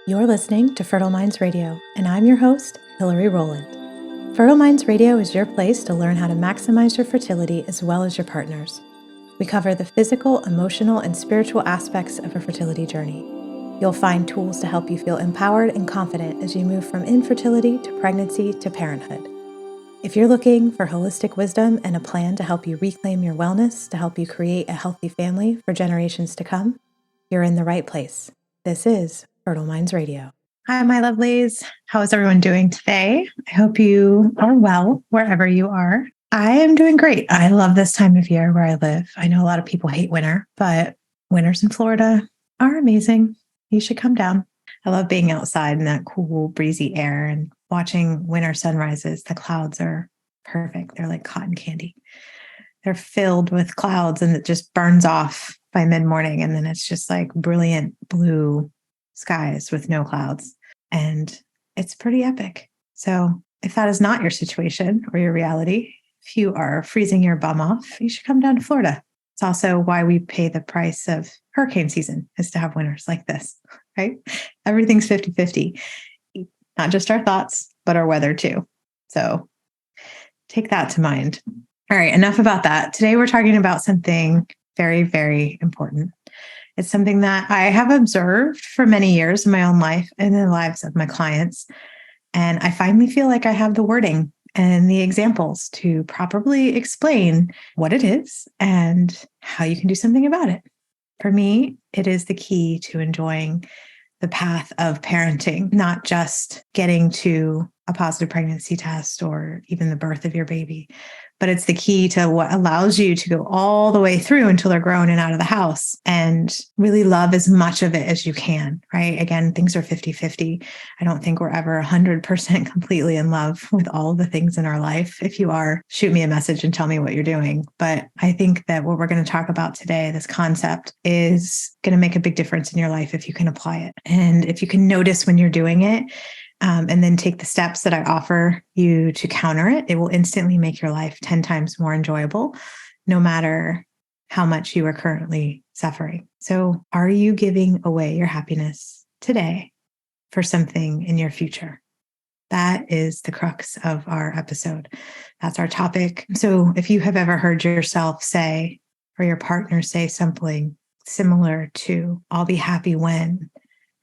You're listening to Fertile Minds Radio, and I'm your host, Hillary Rowland. Fertile Minds Radio is your place to learn how to maximize your fertility as well as your partner's. We cover the physical, emotional, and spiritual aspects of a fertility journey. You'll find tools to help you feel empowered and confident as you move from infertility to pregnancy to parenthood. If you're looking for holistic wisdom and a plan to help you reclaim your wellness to help you create a healthy family for generations to come, you're in the right place. This is Fertile Minds Radio. Hi, my lovelies. How is everyone doing today? I hope you are well wherever you are. I am doing great. I love this time of year where I live. I know a lot of people hate winter, but winters in Florida are amazing. You should come down. I love being outside in that cool, breezy air and watching winter sunrises. The clouds are perfect. They're like cotton candy. They're filled with clouds and it just burns off by mid-morning. And then it's just like brilliant blue skies with no clouds. And it's pretty epic. So if that is not your situation or your reality, if you are freezing your bum off, you should come down to Florida. It's also why we pay the price of hurricane season, is to have winters like this, right? Everything's 50-50, not just our thoughts, but our weather too. So take that to mind. All right, enough about that. Today we're talking about something very, very important. It's something that I have observed for many years in my own life and in the lives of my clients. And I finally feel like I have the wording and the examples to properly explain what it is and how you can do something about it. For me, it is the key to enjoying the path of parenting, not just getting to a positive pregnancy test or even the birth of your baby, but it's the key to what allows you to go all the way through until they're grown and out of the house and really love as much of it as you can, right? Again, things are 50-50. I don't think we're ever 100% completely in love with all the things in our life. If you are, shoot me a message and tell me what you're doing. But I think that what we're going to talk about today, this concept, is going to make a big difference in your life if you can apply it. And if you can notice when you're doing it, and then take the steps that I offer you to counter it, it will instantly make your life 10 times more enjoyable, no matter how much you are currently suffering. So are you giving away your happiness today for something in your future? That is the crux of our episode. That's our topic. So if you have ever heard yourself say, or your partner say something similar to, I'll be happy when,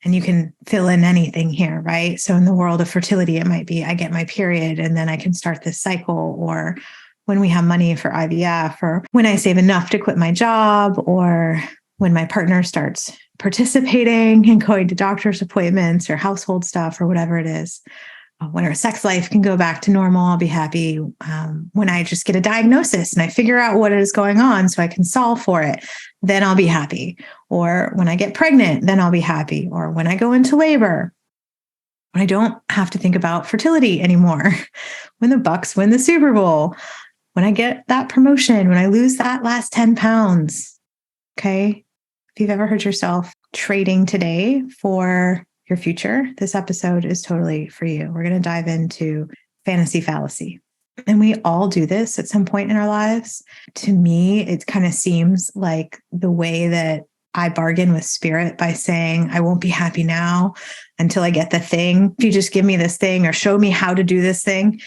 and you can fill in anything here, right? So in the world of fertility, it might be, I get my period and then I can start this cycle, or when we have money for IVF, or when I save enough to quit my job, or when my partner starts participating and going to doctor's appointments or household stuff or whatever it is. When our sex life can go back to normal, I'll be happy. When I just get a diagnosis and I figure out what is going on so I can solve for it, then I'll be happy. Or when I get pregnant, then I'll be happy. Or when I go into labor, when I don't have to think about fertility anymore, when the Bucks win the Super Bowl, when I get that promotion, when I lose that last 10 pounds. Okay. If you've ever heard yourself trading today for your future, this episode is totally for you. We're going to dive into fantasy fallacy. And we all do this at some point in our lives. To me, it kind of seems like the way that I bargain with spirit by saying, I won't be happy now until I get the thing. If you just give me this thing or show me how to do this thing,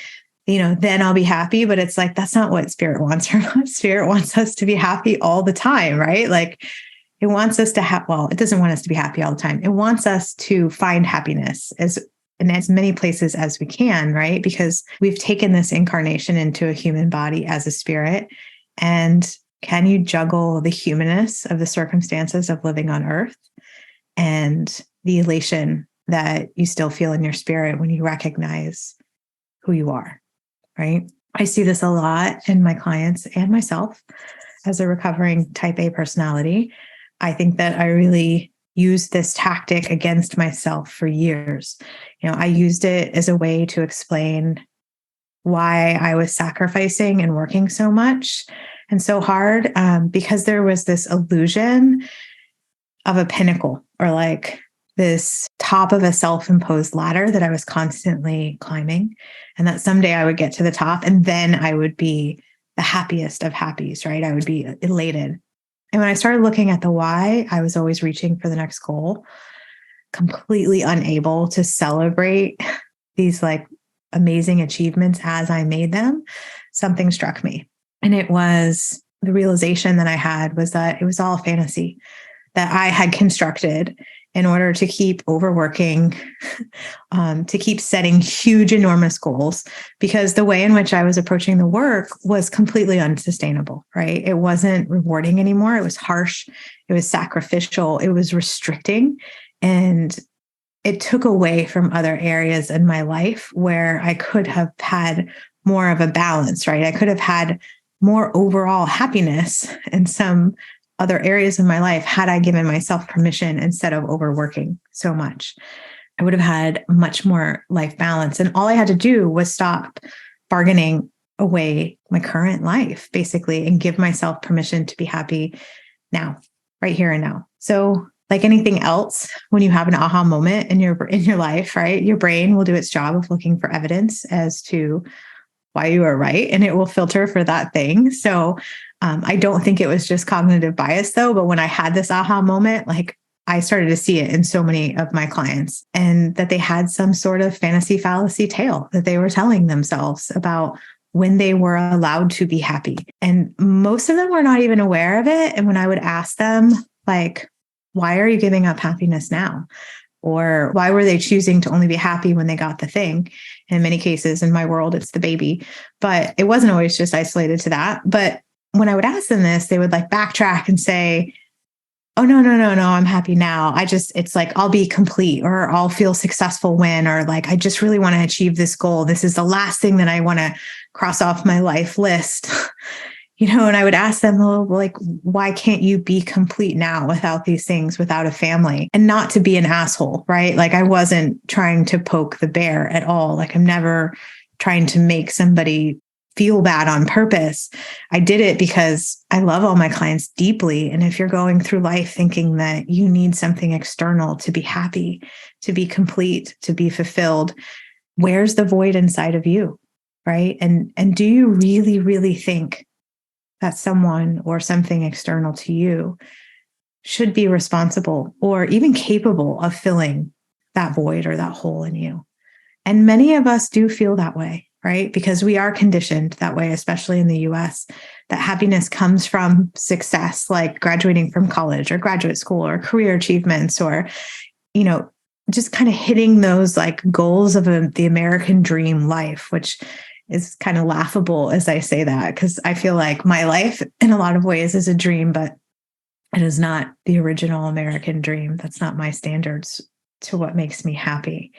then I'll be happy. But it's like, that's not what spirit wants. Spirit wants us to be happy all the time, right? Like, it wants us to it doesn't want us to be happy all the time. It wants us to find happiness in as many places as we can, right? Because we've taken this incarnation into a human body as a spirit. And can you juggle the humanness of the circumstances of living on earth and the elation that you still feel in your spirit when you recognize who you are, right? I see this a lot in my clients and myself as a recovering type A personality. I think that I really used this tactic against myself for years. I used it as a way to explain why I was sacrificing and working so much and so hard, because there was this illusion of a pinnacle, or like this top of a self-imposed ladder that I was constantly climbing, and that someday I would get to the top and then I would be the happiest of happies, right? I would be elated. And when I started looking at the why, I was always reaching for the next goal. completely unable to celebrate these like amazing achievements as I made them, something struck me. And it was the realization that I had was that it was all fantasy that I had constructed in order to keep overworking, to keep setting huge, enormous goals, because the way in which I was approaching the work was completely unsustainable, right? It wasn't rewarding anymore. It was harsh. It was sacrificial. It was restricting. And it took away from other areas in my life where I could have had more of a balance, right? I could have had more overall happiness in some other areas of my life had I given myself permission instead of overworking so much. I would have had much more life balance. And all I had to do was stop bargaining away my current life, basically, and give myself permission to be happy now, right here and now. So like anything else, when you have an aha moment in your life, right, your brain will do its job of looking for evidence as to why you are right, and it will filter for that thing. So I don't think it was just cognitive bias though, but when I had this aha moment, like I started to see it in so many of my clients, and that they had some sort of fantasy fallacy tale that they were telling themselves about when they were allowed to be happy. And most of them were not even aware of it. And when I would ask them, like, why are you giving up happiness now? Or why were they choosing to only be happy when they got the thing? In many cases, in my world, it's the baby, but it wasn't always just isolated to that. But when I would ask them this, they would like backtrack and say, oh, no, I'm happy now. It's like, I'll be complete, or I'll feel successful when, or like, I just really want to achieve this goal. This is the last thing that I want to cross off my life list. And I would ask them, well, like, why can't you be complete now without these things, without a family? And not to be an asshole, right? Like I wasn't trying to poke the bear at all. Like I'm never trying to make somebody feel bad on purpose. I did it because I love all my clients deeply. And if you're going through life thinking that you need something external to be happy, to be complete, to be fulfilled, where's the void inside of you, right? And do you really, really think that someone or something external to you should be responsible or even capable of filling that void or that hole in you? And many of us do feel that way, right? Because we are conditioned that way, especially in the US, that happiness comes from success, like graduating from college or graduate school or career achievements, or, just kind of hitting those like goals of the American dream life, which is kind of laughable as I say that, because I feel like my life in a lot of ways is a dream, but it is not the original American dream. That's not my standards to what makes me happy.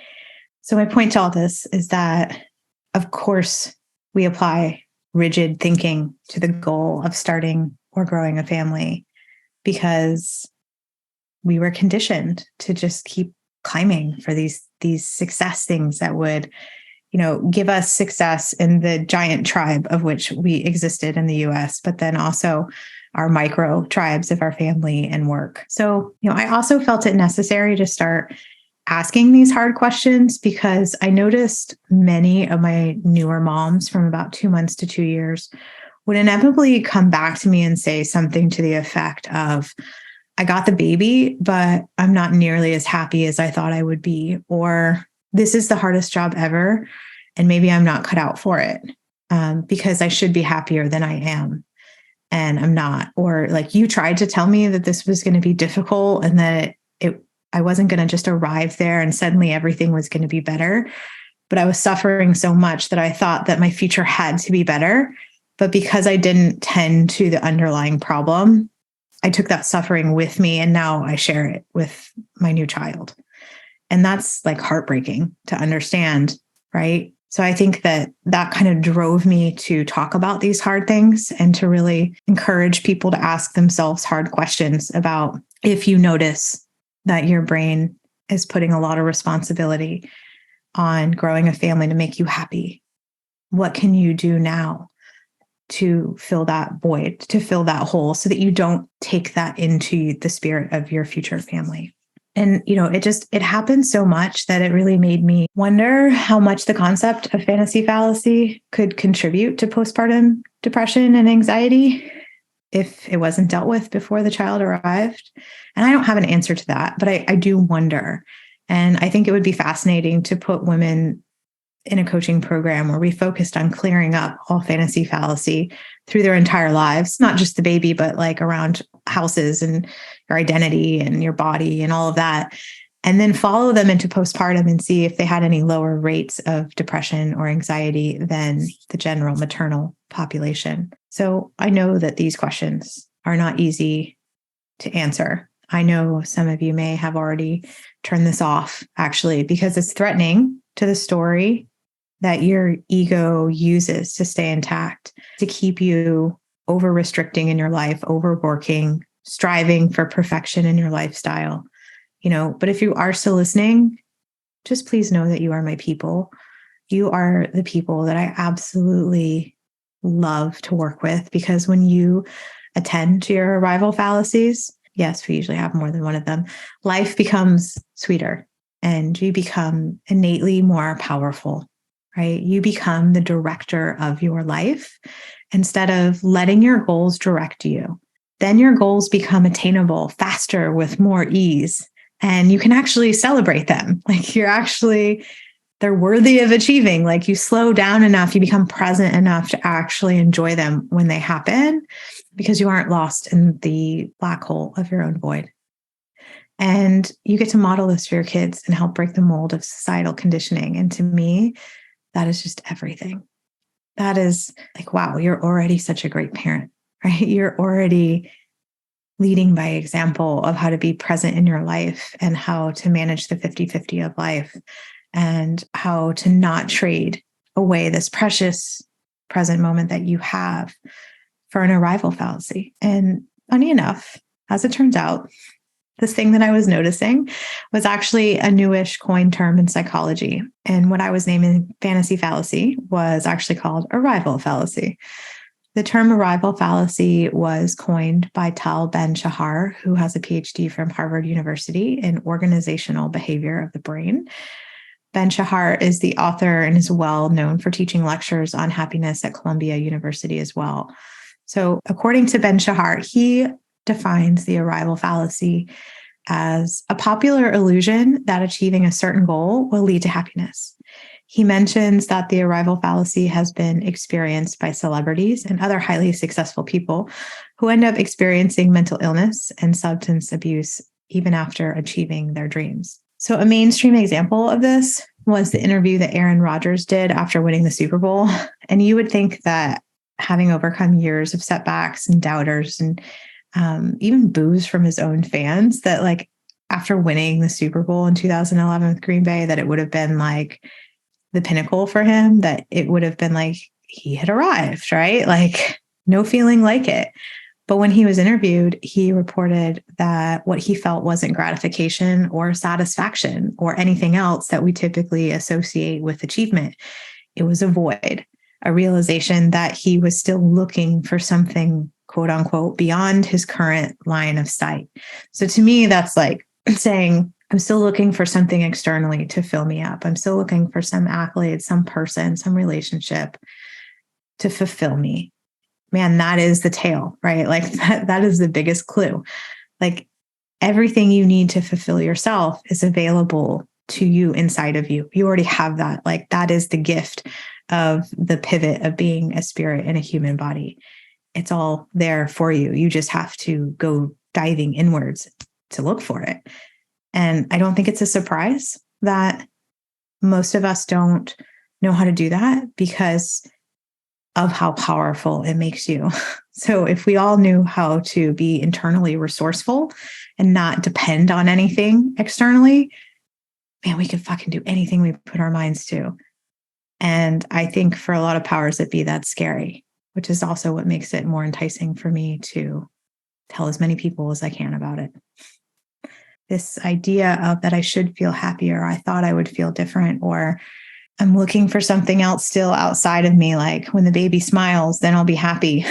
So my point to all this is that, of course, we apply rigid thinking to the goal of starting or growing a family because we were conditioned to just keep climbing for these success things that would give us success in the giant tribe of which we existed in the US, but then also our micro tribes of our family and work. So, I also felt it necessary to start asking these hard questions because I noticed many of my newer moms from about 2 months to 2 years would inevitably come back to me and say something to the effect of, I got the baby, but I'm not nearly as happy as I thought I would be, or this is the hardest job ever, and maybe I'm not cut out for it because I should be happier than I am, and I'm not. Or like, you tried to tell me that this was going to be difficult and that I wasn't going to just arrive there and suddenly everything was going to be better. But I was suffering so much that I thought that my future had to be better. But because I didn't tend to the underlying problem, I took that suffering with me, and now I share it with my new child. And that's like heartbreaking to understand, right? So I think that kind of drove me to talk about these hard things and to really encourage people to ask themselves hard questions about if you notice that your brain is putting a lot of responsibility on growing a family to make you happy. What can you do now to fill that void, to fill that hole so that you don't take that into the spirit of your future family? And, it happened so much that it really made me wonder how much the concept of fantasy fallacy could contribute to postpartum depression and anxiety if it wasn't dealt with before the child arrived. And I don't have an answer to that, but I do wonder And I think it would be fascinating to put women in a coaching program where we focused on clearing up all fantasy fallacy through their entire lives, not just the baby, but like around houses and your identity and your body and all of that. And then follow them into postpartum and see if they had any lower rates of depression or anxiety than the general maternal population. So I know that these questions are not easy to answer. I know some of you may have already turned this off, actually, because it's threatening to the story that your ego uses to stay intact, to keep you over restricting in your life, overworking, striving for perfection in your lifestyle. But if you are still listening, just please know that you are my people. You are the people that I absolutely love to work with, because when you attend to your arrival fallacies, yes, we usually have more than one of them, life becomes sweeter and you become innately more powerful, right? You become the director of your life instead of letting your goals direct you. Then your goals become attainable faster with more ease. And you can actually celebrate them. Like they're worthy of achieving. Like you slow down enough, you become present enough to actually enjoy them when they happen, because you aren't lost in the black hole of your own void. And you get to model this for your kids and help break the mold of societal conditioning. And to me, that is just everything. That is like, wow, you're already such a great parent, right? You're already leading by example of how to be present in your life and how to manage the 50-50 of life and how to not trade away this precious present moment that you have for an arrival fallacy. And funny enough, as it turns out, this thing that I was noticing was actually a newish coined term in psychology. And what I was naming fantasy fallacy was actually called arrival fallacy. The term arrival fallacy was coined by Tal Ben-Shahar, who has a PhD from Harvard University in organizational behavior of the brain. Ben-Shahar is the author and is well known for teaching lectures on happiness at Columbia University as well. So according to Ben-Shahar, he defines the arrival fallacy as a popular illusion that achieving a certain goal will lead to happiness. He mentions that the arrival fallacy has been experienced by celebrities and other highly successful people who end up experiencing mental illness and substance abuse even after achieving their dreams. So a mainstream example of this was the interview that Aaron Rodgers did after winning the Super Bowl. And you would think that having overcome years of setbacks and doubters and even boos from his own fans, that like after winning the Super Bowl in 2011 with Green Bay, that it would have been like the pinnacle for him, that it would have been like he had arrived, right? Like no feeling like it. But when he was interviewed, he reported that what he felt wasn't gratification or satisfaction or anything else that we typically associate with achievement. It was a void, a realization that he was still looking for something, quote unquote, beyond his current line of sight. So to me, that's like saying, I'm still looking for something externally to fill me up. I'm still looking for some accolade, some person, some relationship to fulfill me. Man, that is the tale, right? Like that is the biggest clue. Like everything you need to fulfill yourself is available to you inside of you. You already have that. Like that is the gift of the pivot of being a spirit in a human body. It's all there for you. You just have to go diving inwards to look for it. And I don't think it's a surprise that most of us don't know how to do that because of how powerful it makes you. So if we all knew how to be internally resourceful and not depend on anything externally, man, we could fucking do anything we put our minds to. And I think for a lot of powers that be, that's scary, which is also what makes it more enticing for me to tell as many people as I can about it. This idea of that I should feel happier, I thought I would feel different, or I'm looking for something else still outside of me. Like when the baby smiles, then I'll be happy.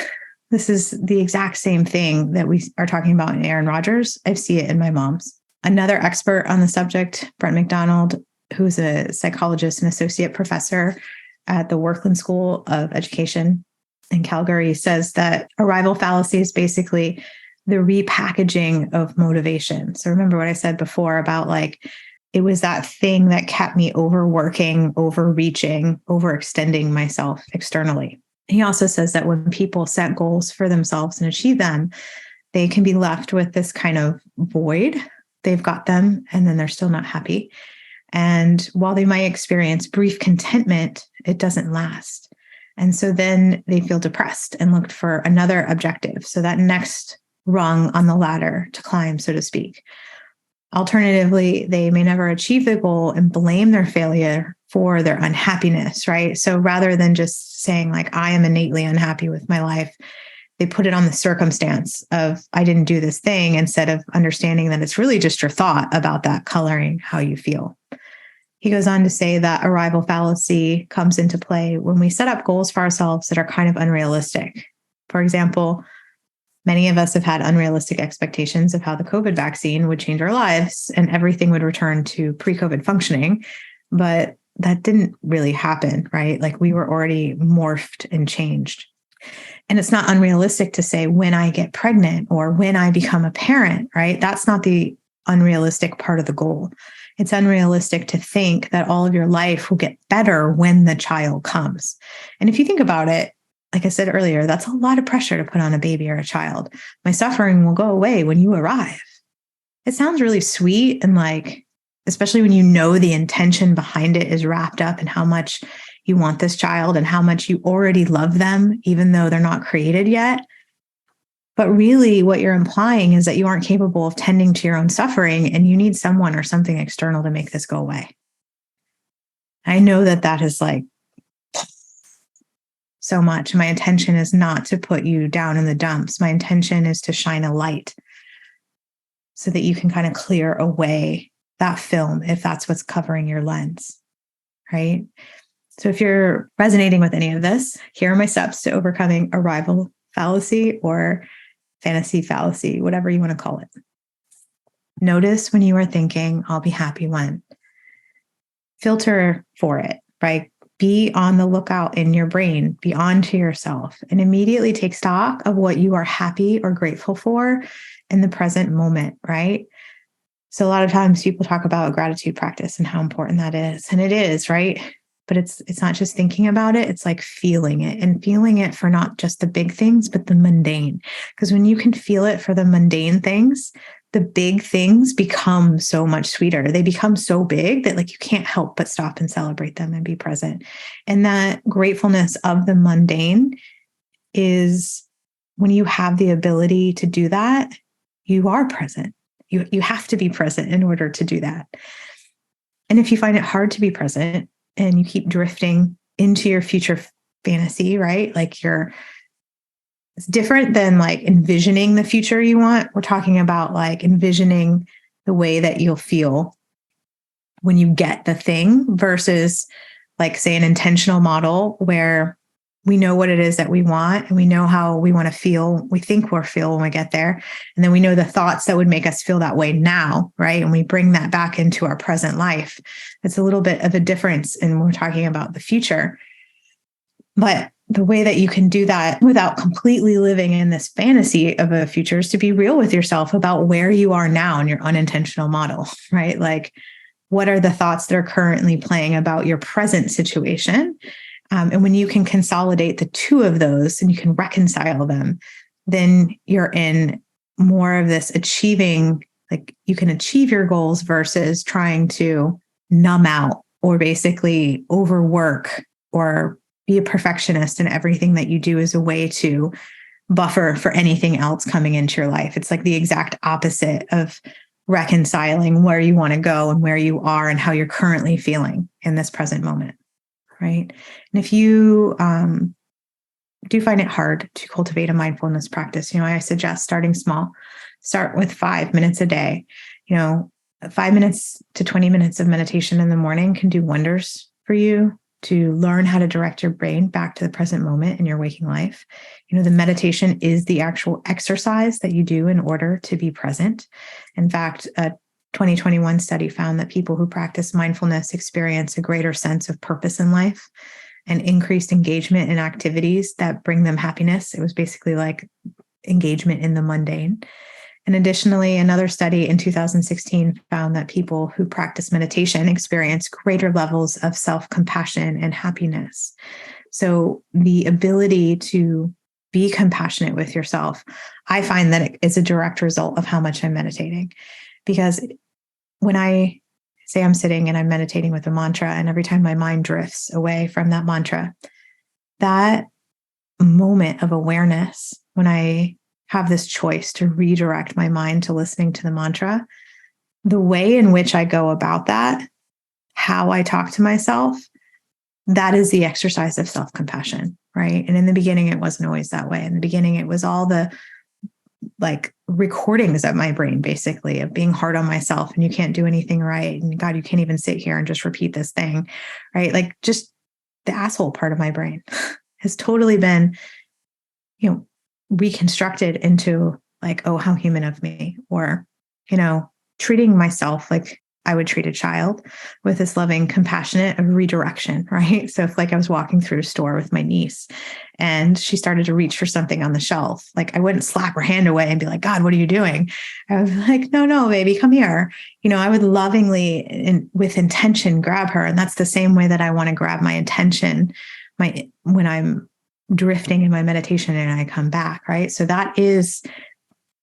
This is the exact same thing that we are talking about in Aaron Rodgers. I see it in my mom's. Another expert on the subject, Brent McDonald, who's a psychologist and associate professor at the Workland School of Education in Calgary, says that arrival fallacy is basically the repackaging of motivation. So remember what I said before about like, it was that thing that kept me overworking, overreaching, overextending myself externally. He also says that when people set goals for themselves and achieve them, they can be left with this kind of void. They've got them and then they're still not happy. And while they might experience brief contentment, it doesn't last. And so then they feel depressed and looked for another objective. So that next rung on the ladder to climb, so to speak. Alternatively, they may never achieve the goal and blame their failure for their unhappiness, right? So rather than just saying like, I am innately unhappy with my life, they put it on the circumstance of, I didn't do this thing, instead of understanding that it's really just your thought about that coloring how you feel. He goes on to say that arrival fallacy comes into play when we set up goals for ourselves that are kind of unrealistic. For example, many of us have had unrealistic expectations of how the COVID vaccine would change our lives and everything would return to pre-COVID functioning, but that didn't really happen, right? Like we were already morphed and changed. And it's not unrealistic to say when I get pregnant or when I become a parent, right? That's not the unrealistic part of the goal. It's unrealistic to think that all of your life will get better when the child comes. And if you think about it, like I said earlier, that's a lot of pressure to put on a baby or a child. My suffering will go away when you arrive. It sounds really sweet. And like, especially when you know the intention behind it is wrapped up in how much you want this child and how much you already love them, even though they're not created yet. But really what you're implying is that you aren't capable of tending to your own suffering and you need someone or something external to make this go away. I know that that is like so much. My intention is not to put you down in the dumps. My intention is to shine a light so that you can kind of clear away that film if that's what's covering your lens, right? So if you're resonating with any of this, here are my steps to overcoming arrival fallacy or fantasy fallacy, whatever you want to call it. Notice when you are thinking, I'll be happy when. Filter for it, right? Be on the lookout in your brain, be on to yourself, and immediately take stock of what you are happy or grateful for in the present moment, right? So a lot of times people talk about gratitude practice and how important that is. And it is, right? But it's not just thinking about it, it's like feeling it, and feeling it for not just the big things, but the mundane. Because when you can feel it for the mundane things, the big things become so much sweeter. They become so big that like you can't help but stop and celebrate them and be present. And that gratefulness of the mundane is when you have the ability to do that, you are present. You have to be present in order to do that. And if you find it hard to be present, and you keep drifting into your future fantasy, right? Like it's different than like envisioning the future you want. We're talking about like envisioning the way that you'll feel when you get the thing versus like say an intentional model where we know what it is that we want and we know how we want to feel, we think we'll feel when we get there. And then we know the thoughts that would make us feel that way now, right? And we bring that back into our present life. It's a little bit of a difference and we're talking about the future. But the way that you can do that without completely living in this fantasy of a future is to be real with yourself about where you are now in your unintentional model, right? Like, what are the thoughts that are currently playing about your present situation? And when you can consolidate the two of those and you can reconcile them, then you're in more of this achieving, like you can achieve your goals versus trying to numb out or basically overwork or be a perfectionist in everything that you do as a way to buffer for anything else coming into your life. It's like the exact opposite of reconciling where you want to go and where you are and how you're currently feeling in this present moment. Right. And if you do find it hard to cultivate a mindfulness practice, I suggest starting small. Start with 5 minutes a day. 5 minutes to 20 minutes of meditation in the morning can do wonders for you to learn how to direct your brain back to the present moment in your waking life. The meditation is the actual exercise that you do in order to be present. In fact, 2021 study found that people who practice mindfulness experience a greater sense of purpose in life and increased engagement in activities that bring them happiness. It was basically like engagement in the mundane. And additionally, another study in 2016 found that people who practice meditation experience greater levels of self-compassion and happiness. So the ability to be compassionate with yourself, I find that it is a direct result of how much I'm meditating. Because when I say I'm sitting and I'm meditating with a mantra, and every time my mind drifts away from that mantra, that moment of awareness, when I have this choice to redirect my mind to listening to the mantra, the way in which I go about that, how I talk to myself, that is the exercise of self-compassion, right? And in the beginning, it wasn't always that way. In the beginning, it was all the recordings of my brain, basically, of being hard on myself and you can't do anything right. And God, you can't even sit here and just repeat this thing, right? Like just the asshole part of my brain has totally been, reconstructed into like, oh, how human of me, or, treating myself like I would treat a child with this loving, compassionate redirection, right? So if like I was walking through a store with my niece and she started to reach for something on the shelf, like I wouldn't slap her hand away and be like, God, what are you doing? I was like, no, baby, come here. I would lovingly and with intention grab her. And that's the same way that I want to grab my intention when I'm drifting in my meditation and I come back, right? So that is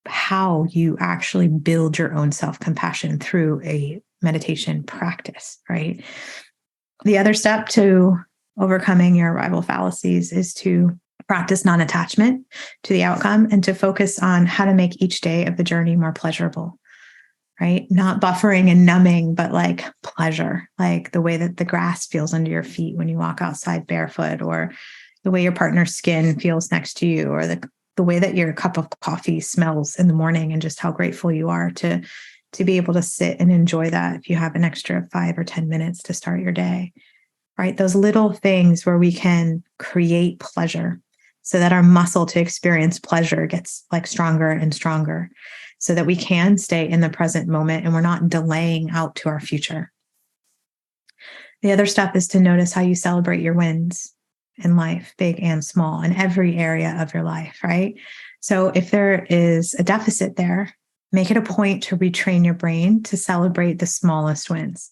how you actually build your own self-compassion through a meditation practice, right? The other step to overcoming your arrival fallacies is to practice non-attachment to the outcome and to focus on how to make each day of the journey more pleasurable, right? Not buffering and numbing, but like pleasure, like the way that the grass feels under your feet when you walk outside barefoot, or the way your partner's skin feels next to you, or the way that your cup of coffee smells in the morning, and just how grateful you are to be able to sit and enjoy that if you have an extra 5 or 10 minutes to start your day, right? Those little things where we can create pleasure so that our muscle to experience pleasure gets like stronger and stronger, so that we can stay in the present moment and we're not delaying out to our future. The other step is to notice how you celebrate your wins in life, big and small, in every area of your life, right? So if there is a deficit there, make it a point to retrain your brain to celebrate the smallest wins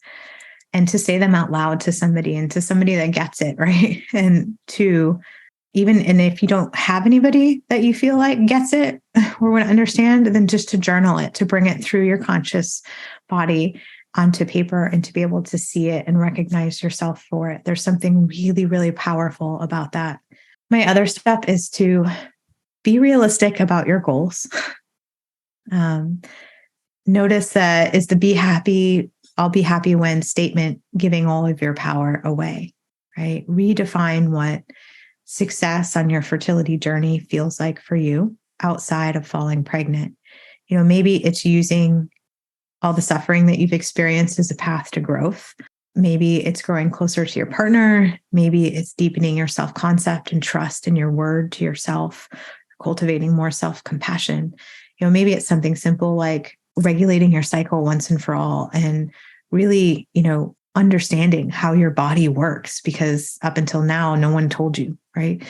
and to say them out loud to somebody, and to somebody that gets it, right? And if you don't have anybody that you feel like gets it or would understand, then just to journal it, to bring it through your conscious body onto paper and to be able to see it and recognize yourself for it. There's something really, really powerful about that. My other step is to be realistic about your goals. Notice that is the be happy, I'll be happy when statement giving all of your power away, right? Redefine what success on your fertility journey feels like for you outside of falling pregnant. Maybe it's using all the suffering that you've experienced as a path to growth. Maybe it's growing closer to your partner. Maybe it's deepening your self-concept and trust in your word to yourself, cultivating more self-compassion. Maybe it's something simple like regulating your cycle once and for all, and really, understanding how your body works, because up until now, no one told you, right?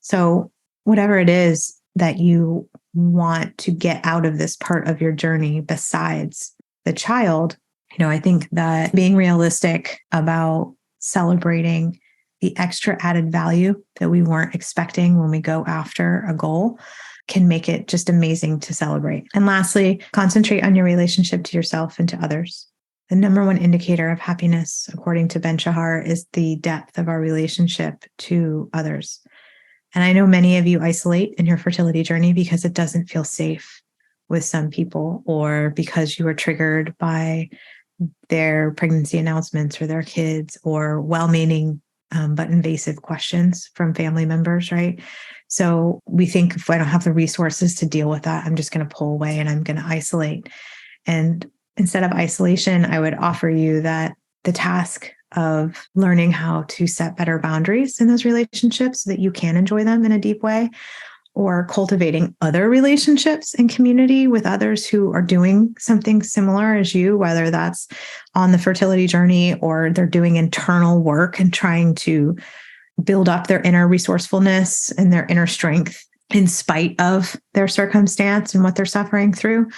So whatever it is that you want to get out of this part of your journey besides the child, I think that being realistic about celebrating the extra added value that we weren't expecting when we go after a goal can make it just amazing to celebrate. And lastly, concentrate on your relationship to yourself and to others. The number one indicator of happiness, according to Ben Shahar, is the depth of our relationship to others. And I know many of you isolate in your fertility journey because it doesn't feel safe with some people, or because you were triggered by their pregnancy announcements or their kids, or well-meaning but invasive questions from family members, right? So we think, if I don't have the resources to deal with that, I'm just going to pull away and I'm going to isolate. And instead of isolation, I would offer you that the task of learning how to set better boundaries in those relationships so that you can enjoy them in a deep way, or cultivating other relationships and community with others who are doing something similar as you, whether that's on the fertility journey or they're doing internal work and trying to build up their inner resourcefulness and their inner strength in spite of their circumstance and what they're suffering through.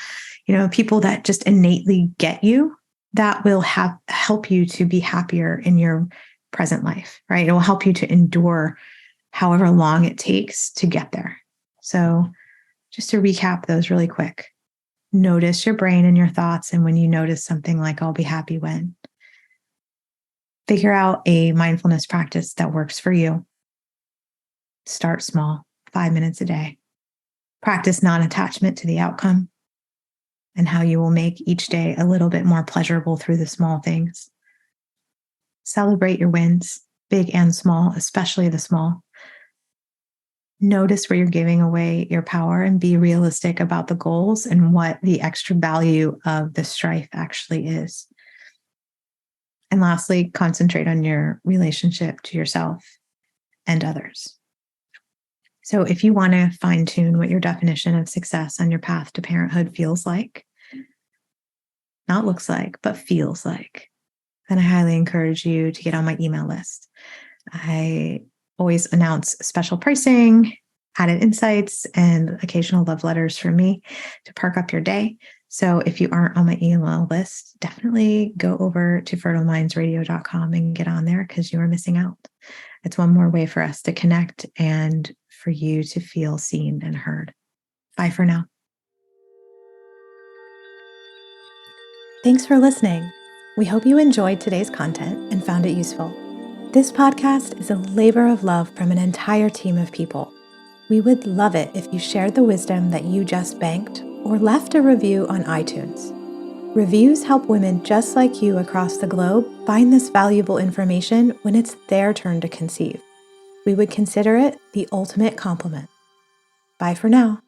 People that just innately get you, that will help you to be happier in your present life, right? It will help you to endure however long it takes to get there. So just to recap those really quick, notice your brain and your thoughts. And when you notice something like I'll be happy when, figure out a mindfulness practice that works for you. Start small, 5 minutes a day. Practice non-attachment to the outcome and how you will make each day a little bit more pleasurable through the small things. Celebrate your wins, big and small, especially the small. Notice where you're giving away your power and be realistic about the goals and what the extra value of the strife actually is. And lastly, concentrate on your relationship to yourself and others. So if you want to fine tune what your definition of success on your path to parenthood feels like, not looks like, but feels like, then I highly encourage you to get on my email list. I always announce special pricing, added insights, and occasional love letters from me to perk up your day. So if you aren't on my email list, definitely go over to fertilemindsradio.com and get on there because you are missing out. It's one more way for us to connect and for you to feel seen and heard. Bye for now. Thanks for listening. We hope you enjoyed today's content and found it useful. This podcast is a labor of love from an entire team of people. We would love it if you shared the wisdom that you just banked or left a review on iTunes. Reviews help women just like you across the globe find this valuable information when it's their turn to conceive. We would consider it the ultimate compliment. Bye for now.